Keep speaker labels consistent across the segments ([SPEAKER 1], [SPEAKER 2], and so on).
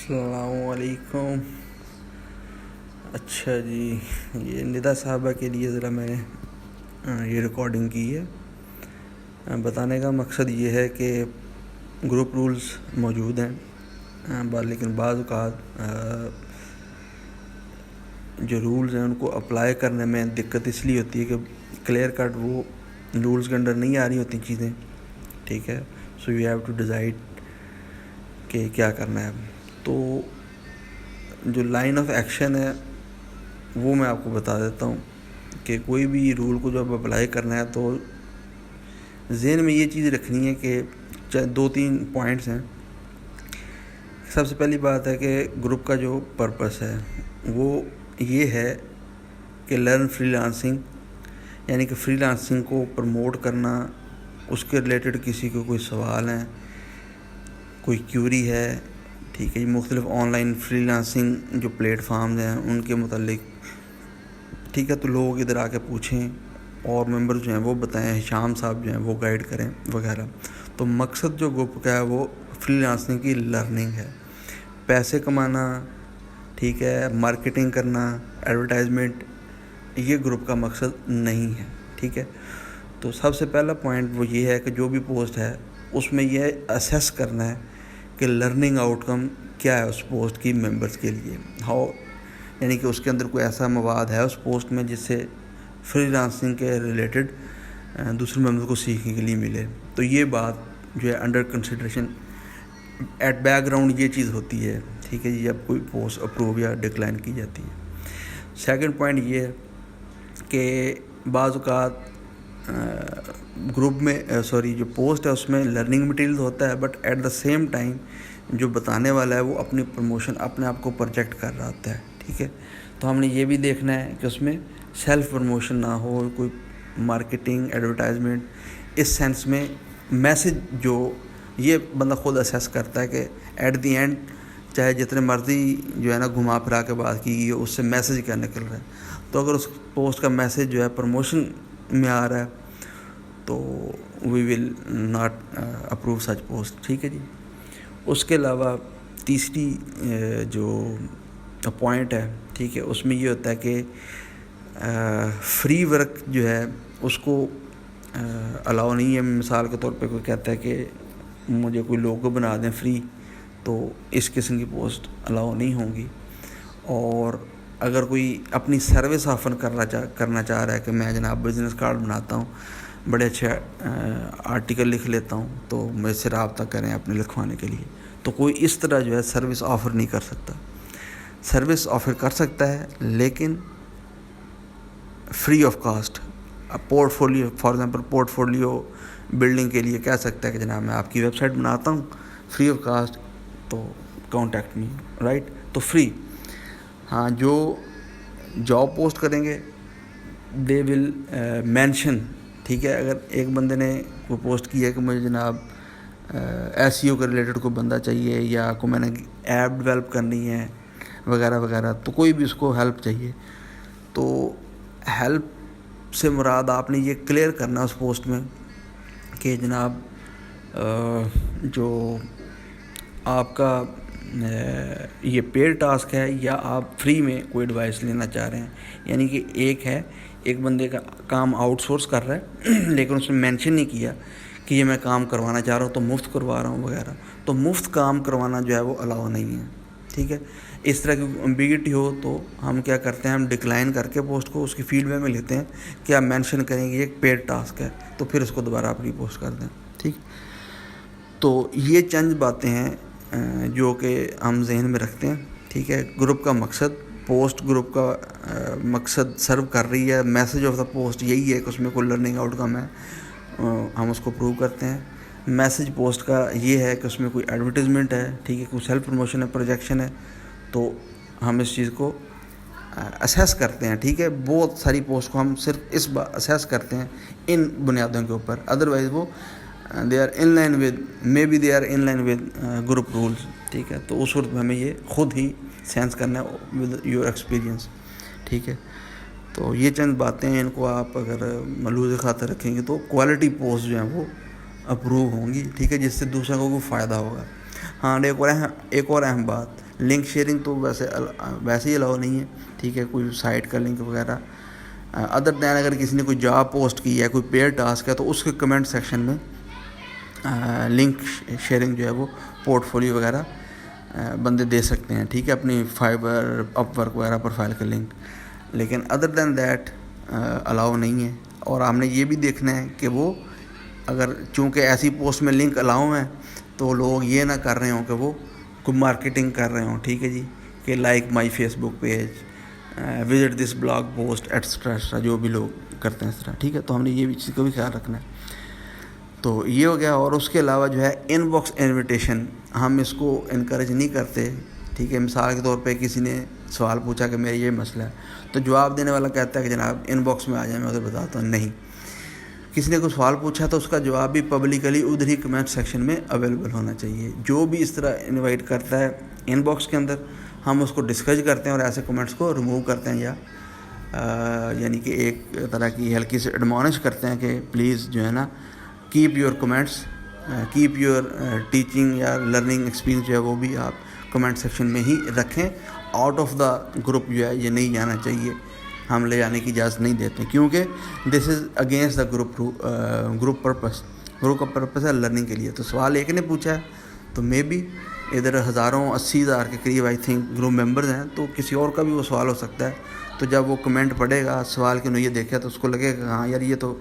[SPEAKER 1] السلام علیکم. اچھا جی، یہ ندا صاحبہ کے لیے ذرا میں نے یہ ریکارڈنگ کی ہے. بتانے کا مقصد یہ ہے کہ گروپ رولز موجود ہیں، لیکن بعض اوقات جو رولز ہیں ان کو اپلائی کرنے میں دقت اس لیے ہوتی ہے کہ کلیئر کٹ وہ رولز کے اندر نہیں آ رہی ہوتی چیزیں. ٹھیک ہے، so you have to decide کہ کیا کرنا ہے. تو جو لائن آف ایکشن ہے وہ میں آپ کو بتا دیتا ہوں کہ کوئی بھی رول کو جب اپلائی کرنا ہے تو ذہن میں یہ چیز رکھنی ہے کہ 2-3 پوائنٹس ہیں. سب سے پہلی بات ہے کہ گروپ کا جو پرپس ہے وہ یہ ہے کہ لرن فری لانسنگ، یعنی کہ فری لانسنگ کو پروموٹ کرنا. اس کے ریلیٹڈ کسی کو کوئی سوال ہیں، کوئی کیوری ہے، ٹھیک ہے جی، مختلف آن لائن فری لانسنگ جو پلیٹ فارمز ہیں ان کے متعلق، ٹھیک ہے، تو لوگ ادھر آ کے پوچھیں اور ممبر جو ہیں وہ بتائیں، ہشام صاحب جو ہیں وہ گائیڈ کریں وغیرہ. تو مقصد جو گروپ کا ہے وہ فری لانسنگ کی لرننگ ہے. پیسے کمانا، ٹھیک ہے، مارکیٹنگ کرنا، ایڈورٹائزمنٹ، یہ گروپ کا مقصد نہیں ہے. ٹھیک ہے، تو سب سے پہلا پوائنٹ وہ یہ ہے کہ جو بھی پوسٹ ہے اس میں یہ اسیس کرنا ہے کہ لرننگ آؤٹ کم کیا ہے اس پوسٹ کی ممبرس کے لیے. یعنی کہ اس کے اندر کوئی ایسا مواد ہے اس پوسٹ میں جس سے فری لانسنگ کے ریلیٹڈ دوسرے ممبر کو سیکھنے کے لیے ملے. تو یہ بات جو ہے under consideration at background یہ چیز ہوتی ہے. ٹھیک ہے جی، جب کوئی پوسٹ اپروو یا ڈکلائن کی جاتی ہے. سیکنڈ پوائنٹ یہ ہے کہ بعض اوقات گروپ میں جو پوسٹ ہے اس میں لرننگ مٹیریل ہوتا ہے، but at the same time جو بتانے والا ہے وہ اپنی پروموشن اپنے آپ کو پروجیکٹ کر رہا ہوتا ہے. ٹھیک ہے، تو ہم نے یہ بھی دیکھنا ہے کہ اس میں سیلف پروموشن نہ ہو، کوئی مارکیٹنگ، ایڈورٹائزمنٹ. اس سینس میں میسج جو یہ بندہ خود اسیس کرتا ہے کہ ایٹ دی اینڈ چاہے جتنے مرضی جو ہے نا گھما پھرا کے بات کی اس سے میسج کیا نکل رہا ہے. تو اگر اس پوسٹ کا میسج جو ہے پروموشن میں آ رہا ہے تو we will not approve such post. ٹھیک ہے جی. اس کے علاوہ تیسری جو پوائنٹ ہے، ٹھیک ہے، اس میں یہ ہوتا ہے کہ فری ورک جو ہے اس کو الاؤ نہیں ہے. مثال کے طور پہ کوئی کہتا ہے کہ مجھے کوئی لوگو بنا دیں فری، تو اس قسم کی پوسٹ الاؤ نہیں ہوں گی. اور اگر کوئی اپنی سروس آفر کرنا چاہ رہا ہے کہ میں جناب بزنس کارڈ بناتا ہوں، بڑے اچھے آرٹیکل لکھ لیتا ہوں، تو مجھ سے رابطہ کریں اپنے لکھوانے کے لیے. تو کوئی اس طرح جو ہے سروس آفر نہیں کر سکتا. سروس آفر کر سکتا ہے لیکن free of cost. Port folio, for example port folio building کے لیے کہہ سکتا ہے کہ جناب میں آپ کی ویب سائٹ بناتا ہوں فری آف کاسٹ، تو کانٹیکٹ می، رائٹ. تو فری. ہاں، جو جاب پوسٹ کریں گے دے ول مینشن. ٹھیک ہے، اگر ایک بندے نے کوئی پوسٹ کی ہے کہ مجھے جناب ایس ای او کے ریلیٹڈ کوئی بندہ چاہیے، یا کو میں نے ایپ ڈیولپ کرنی ہے وغیرہ وغیرہ، تو کوئی بھی اس کو ہیلپ چاہیے، تو ہیلپ سے مراد آپ نے یہ کلیئر کرنا اس پوسٹ میں کہ جناب جو آپ کا یہ پیڈ ٹاسک ہے یا آپ فری میں کوئی ایڈوائس لینا چاہ رہے ہیں. یعنی کہ ایک بندے کا کام آؤٹ سورس کر رہا ہے لیکن اس نے مینشن نہیں کیا کہ یہ میں کام کروانا چاہ رہا ہوں تو مفت کروا رہا ہوں وغیرہ. تو مفت کام کروانا جو ہے وہ الاؤ نہیں ہے. ٹھیک ہے، اس طرح کی امبیگٹی ہو تو ہم کیا کرتے ہیں، ہم ڈکلائن کر کے پوسٹ کو اس کی فیڈ میں لیتے ہیں کہ آپ مینشن کریں گے ایک پیڈ ٹاسک ہے، تو پھر اس کو دوبارہ آپ ری پوسٹ کر دیں. ٹھیک، تو یہ چند باتیں ہیں جو کہ ہم ذہن میں رکھتے ہیں. ٹھیک ہے، گروپ کا مقصد، پوسٹ گروپ کا مقصد سرو کر رہی ہے. میسج آف دا پوسٹ یہی ہے کہ اس میں کوئی لرننگ آؤٹ کم ہے، ہم اس کو پروو کرتے ہیں. میسج پوسٹ کا یہ ہے کہ اس میں کوئی ایڈورٹیزمنٹ ہے، ٹھیک ہے، کوئی سیلف پروموشن ہے، پروجیکشن ہے، تو ہم اس چیز کو اسیس کرتے ہیں. ٹھیک ہے، بہت ساری پوسٹ کو ہم صرف اس اسیس کرتے ہیں ان بنیادوں کے اوپر. ادروائز وہ they are in line with, maybe they are in line with group rules. ٹھیک ہے، تو اس صورت میں ہمیں یہ خود ہی سینس کرنا ہے ود یور ایکسپیرینس. ٹھیک ہے، تو یہ چند باتیں ہیں، ان کو آپ اگر ملحوظ خاطر رکھیں گے تو کوالٹی پوسٹ جو ہیں وہ اپروو ہوں گی. ٹھیک ہے، جس سے دوسروں کو فائدہ ہوگا. ہاں، ایک اور اہم بات لنک شیئرنگ تو ویسے ہی الاؤ نہیں ہے، ٹھیک ہے، کوئی سائٹ کا لنک وغیرہ ادر دین اگر کسی نے کوئی جاب پوسٹ کی ہے، کوئی پیئر ٹاسک ہے، تو اس کے کمنٹ سیکشن میں لنک شیئرنگ جو ہے وہ پورٹ فولیو وغیرہ بندے دے سکتے ہیں، ٹھیک ہے، اپنی فائبر اپ ورک وغیرہ پروفائل کا لنک، لیکن ادر دین دیٹ الاؤ نہیں ہے۔ اور ہم نے یہ بھی دیکھنا ہے کہ وہ اگر چونکہ ایسی پوسٹ میں لنک الاؤ ہیں تو لوگ یہ نہ کر رہے ہوں کہ وہ کوئی مارکیٹنگ کر رہے ہوں، ٹھیک ہے جی، کہ like my Facebook page, visit this blog post etcetera جو بھی لوگ کرتے ہیں اس طرح، ٹھیک ہے، تو ہم نے یہ بھی چیز کا بھی خیال رکھنا ہے۔ تو یہ ہو گیا۔ اور اس کے علاوہ جو ہے ان باکس انویٹیشن ہم اس کو انکریج نہیں کرتے، ٹھیک ہے۔ مثال کے طور پہ کسی نے سوال پوچھا کہ میرا یہ مسئلہ ہے، تو جواب دینے والا کہتا ہے کہ جناب ان باکس میں آ جائیں، میں ادھر بتاتا ہوں۔ نہیں، کسی نے کوئی سوال پوچھا تو اس کا جواب بھی پبلکلی ادھر ہی کمنٹ سیکشن میں اویلیبل ہونا چاہیے۔ جو بھی اس طرح انوائٹ کرتا ہے ان باکس کے اندر، ہم اس کو ڈسکریج کرتے ہیں اور ایسے کمنٹس کو ریموو کرتے ہیں، یا یعنی کہ ایک طرح کی ہلکی سے ایڈمانش کرتے ہیں کہ پلیز جو ہے نا keep your comments, keep your teaching یا لرننگ ایکسپیرینس جو ہے وہ بھی آپ کمنٹ سیکشن میں ہی رکھیں، آؤٹ آف دا گروپ جو ہے یہ نہیں جانا چاہیے، ہم لے جانے کی اجازت نہیں دیتے، کیونکہ this is against the group purpose. Group کا پرپس ہے لرننگ کے لیے۔ تو سوال ایک نے پوچھا ہے تو مے بی ادھر 80,000 کے قریب آئی تھنک گروپ ممبرز ہیں، تو کسی اور کا بھی وہ سوال ہو سکتا ہے۔ تو جب وہ کمنٹ پڑھے گا سوال کے انہوں یہ دیکھا تو اس کو لگے گا ہاں یار یہ تو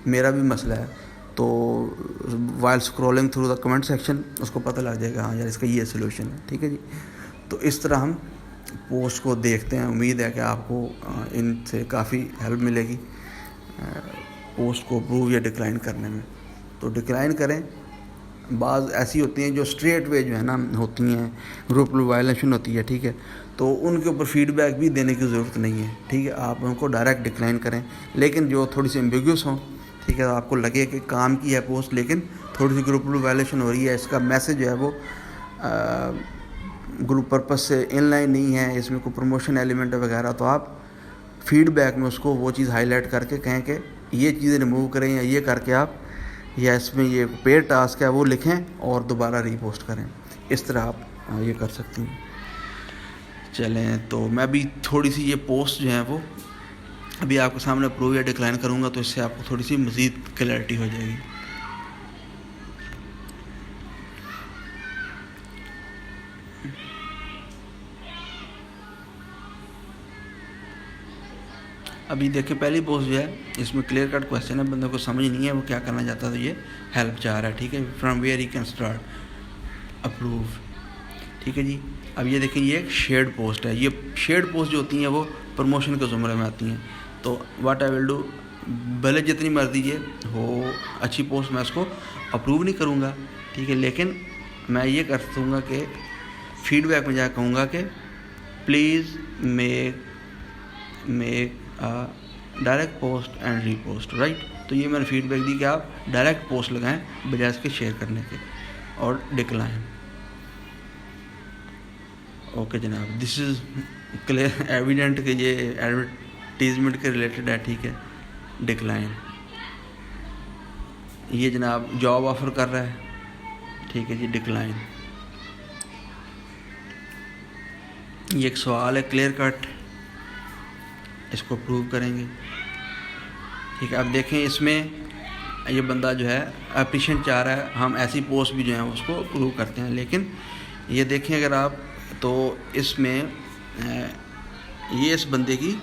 [SPEAKER 1] میرا بھی مسئلہ ہے، تو while scrolling through the comment section اس کو پتہ لگ جائے گا ہاں یار اس کا یہ سلوشن ہے، ٹھیک ہے جی۔ تو اس طرح ہم پوسٹ کو دیکھتے ہیں۔ امید ہے کہ آپ کو ان سے کافی ہیلپ ملے گی پوسٹ کو اپروو یا ڈکلائن کرنے میں۔ تو ڈکلائن کریں، بعض ایسی ہوتی ہیں جو اسٹریٹ وے جو ہے نا ہوتی ہیں، گروپ وائلیشن ہوتی ہے، ٹھیک ہے، تو ان کے اوپر فیڈ بیک بھی دینے کی ضرورت نہیں ہے، ٹھیک ہے، آپ ان کو ڈائریکٹ ڈکلائن کریں۔ لیکن جو تھوڑی سی ایمبیگیوس ہوں، ٹھیک ہے، آپ کو لگے کہ کام کی ہے پوسٹ لیکن تھوڑی سی گروپ وائلیشن ہو رہی ہے، اس کا میسج جو ہے وہ گروپ پرپس سے ان لائن نہیں ہے، اس میں کوئی پروموشن ایلیمنٹ ہے وغیرہ، تو آپ فیڈ بیک میں اس کو وہ چیز ہائی لائٹ کر کے کہیں کہ یہ چیزیں ریموو کریں، یا یہ کر کے آپ، یا اس میں یہ پیڈ ٹاسک ہے وہ لکھیں اور دوبارہ ری پوسٹ کریں۔ اس طرح آپ یہ کر سکتی ہیں۔ چلیں، تو میں بھی تھوڑی سی یہ پوسٹ جو ہیں وہ ابھی آپ کے سامنے اپروو یا ڈکلائن کروں گا، تو اس سے آپ کو تھوڑی سی مزید کلیئرٹی ہو جائے گی۔ ابھی دیکھیں پہلی پوسٹ جو ہے اس میں کلیئر کٹ کویشچن ہے، بندے کو سمجھ نہیں ہے وہ کیا کرنا چاہتا، تو یہ ہیلپ چاہ رہا ہے، ٹھیک ہے، from where he can start approve, ٹھیک ہے جی۔ اب یہ دیکھیں یہ ایک شیئرڈ پوسٹ ہے۔ یہ شیئرڈ پوسٹ جو ہوتی ہیں وہ پروموشن کے زمرے میں آتی ہیں، تو واٹ آئی ول ڈو، بھلے جتنی مرضی یہ ہو اچھی پوسٹ میں اس کو اپروو نہیں کروں گا، ٹھیک ہے، لیکن میں یہ کر دوں گا کہ فیڈ بیک میں جا کہوں گا کہ please make direct post and repost, right. تو یہ میں نے فیڈ بیک دی کہ آپ ڈائریکٹ پوسٹ لگائیں بجائے اس کے شیئر کرنے کے، اور ڈکلائن۔ اوکے جناب، دس از کلیئر ایویڈنٹ کہ یہ ایڈورٹیزمنٹ کے ریلیٹڈ ہے، ٹھیک ہے، ڈکلائن۔ یہ جناب جاب آفر کر رہا ہے، ٹھیک ہے جی، ڈکلائن۔ یہ ایک سوال ہے کلیئر کٹ، اس کو پروو کریں گے، ٹھیک ہے۔ اب دیکھیں اس میں یہ بندہ جو ہے اپریشین چاہ رہا ہے، ہم ایسی پوسٹ بھی جو ہیں اس کو پروو کرتے ہیں، لیکن یہ دیکھیں اگر آپ تو اس میں یہ اس بندے کی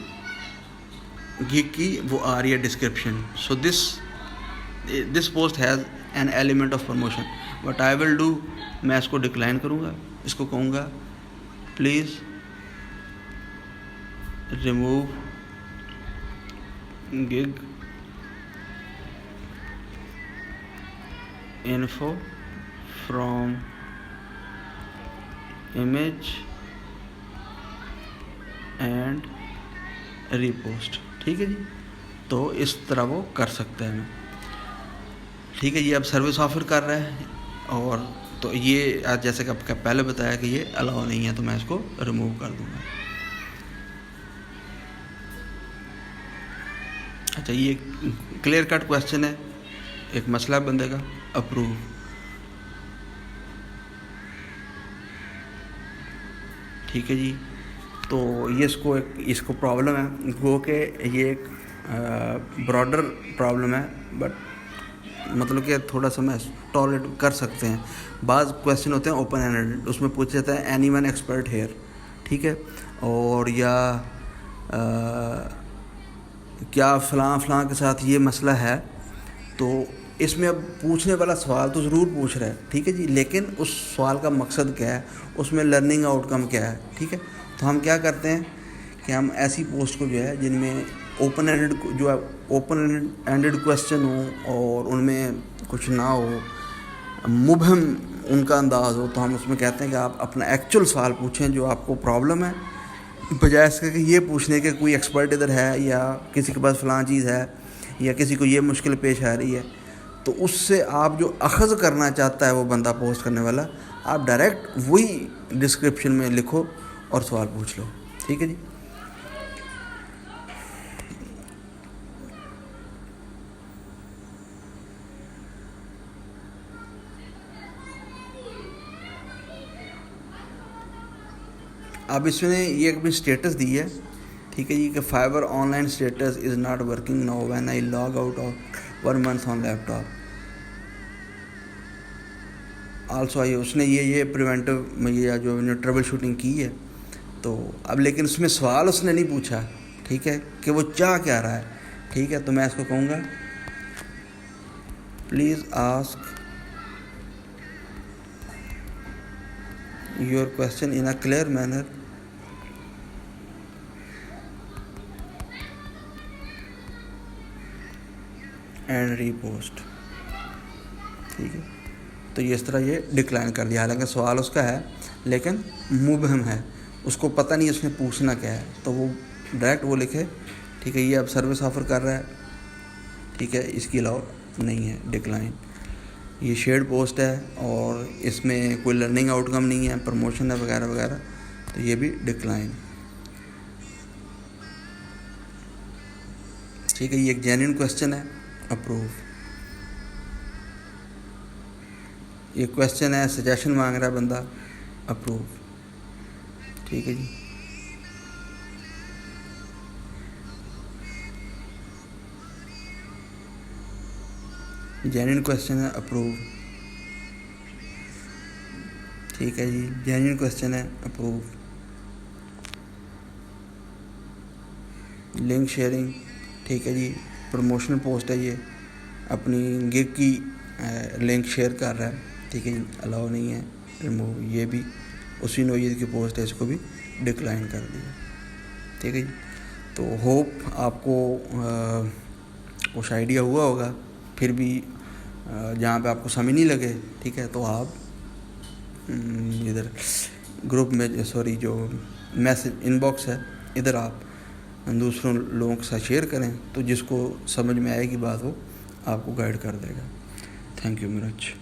[SPEAKER 1] گیگ کی وہ آ رہی ہے description, so this post has an element of promotion, what I will do, میں اس کو ڈکلائن کروں گا، اس کو کہوں گا please remove gig info from image and repost، ٹھیک ہے جی۔ تو اس طرح وہ کر سکتا ہے، ٹھیک ہے جی۔ اب سروس آفر کر رہا ہے، اور تو یہ جیسے کہ پہلے بتایا کہ یہ الاؤ نہیں ہے، تو میں اس کو ریموو کر دوں گا۔ اچھا، یہ کلیئر کٹ کویشچن ہے، ایک مسئلہ بندے کا، اپروو۔ ٹھیک ہے جی. تو یہ اس کو پرابلم ہے گو کہ یہ ایک براڈر پرابلم ہے, بٹ مطلب کہ تھوڑا سا میں ٹالریٹ کر سکتے ہیں. بعض کویشچن ہوتے ہیں اوپن اینڈڈ, اس میں پوچھ جاتا ہے اینی ون ایکسپرٹ ہیئر, ٹھیک ہے, اور یا کیا فلاں کے ساتھ یہ مسئلہ ہے. تو اس میں اب پوچھنے والا سوال تو ضرور پوچھ رہا ہے, ٹھیک ہے جی, لیکن اس سوال کا مقصد کیا ہے, اس میں لرننگ آؤٹ کم کیا ہے, ٹھیک ہے. تو ہم کیا کرتے ہیں کہ ہم ایسی پوسٹ کو جو ہے جن میں اوپن اینڈڈ کویشچن ہوں اور ان میں کچھ نہ ہو, مبہم ان کا انداز ہو, تو ہم اس میں کہتے ہیں کہ آپ اپنا ایکچوئل سوال پوچھیں جو آپ کو پرابلم ہے, بجائے اس کے کہ یہ پوچھنے کہ کوئی ایکسپرٹ ادھر ہے یا کسی کے پاس فلاں چیز ہے یا کسی کو یہ مشکل پیش آ رہی ہے. تو اس سے آپ جو اخذ کرنا چاہتا ہے وہ بندہ پوسٹ کرنے والا, آپ ڈائریکٹ وہی ڈسکرپشن میں لکھو اور سوال پوچھ لو, ٹھیک ہے جی. اب اس نے یہ اپنی اسٹیٹس دی ہے, ٹھیک ہے جی, کہ fibre online status is not working now when I log out of 1 month on laptop. Also اس نے یہ پریونٹیو یا جو ٹربل شوٹنگ کی ہے. تو اب لیکن اس میں سوال اس نے نہیں پوچھا, ٹھیک ہے, کہ وہ چاہ کیا رہا ہے, ٹھیک ہے. تو میں اس کو کہوں گا please ask your question in a clear manner and repost, ٹھیک ہے. تو یہ اس طرح یہ ڈکلائن کر دیا, حالانکہ سوال اس کا ہے لیکن مبہم ہے, اس کو پتہ نہیں اس نے پوچھنا کیا ہے. تو وہ ڈائریکٹ وہ لکھے, ٹھیک ہے, یہ اب سروس آفر کر رہا ہے, ٹھیک ہے, اس کی علاوہ نہیں ہے, ڈکلائن. یہ شیئرڈ پوسٹ ہے اور اس میں کوئی لرننگ آؤٹ کم نہیں ہے, پروموشن ہے وغیرہ وغیرہ, تو یہ بھی ڈکلائن, ٹھیک ہے. یہ ایک جینوئن کویشچن ہے, اپروو. یہ کویشچن ہے, سجیشن مانگ رہا ہے بندہ, اپروو, ٹھیک ہے جی. جینوئن کویشچن ہے, اپروو, ٹھیک ہے جی. جینوئن کویشچن ہے, اپروو. لنک شیئرنگ, ٹھیک ہے جی, پروموشنل پوسٹ ہے, یہ اپنی گگ کی لنک شیئر کر رہا ہے, ٹھیک ہے جی, الاؤ نہیں ہے, ریموو. یہ بھی اسی نوعیت کی پوسٹ ہے, اس کو بھی ڈکلائن کر دیا, ٹھیک ہے جی. تو ہوپ آپ کو کچھ آئیڈیا ہوا ہوگا. پھر بھی جہاں پہ آپ کو سمجھ نہیں لگے, ٹھیک ہے, تو آپ ادھر گروپ میں جو میسج ان باکس ہے, ادھر آپ دوسروں لوگوں کے ساتھ شیئر کریں, تو جس کو سمجھ میں آئے گی بات وہ آپ کو گائیڈ کر دے گا. Thank you very much.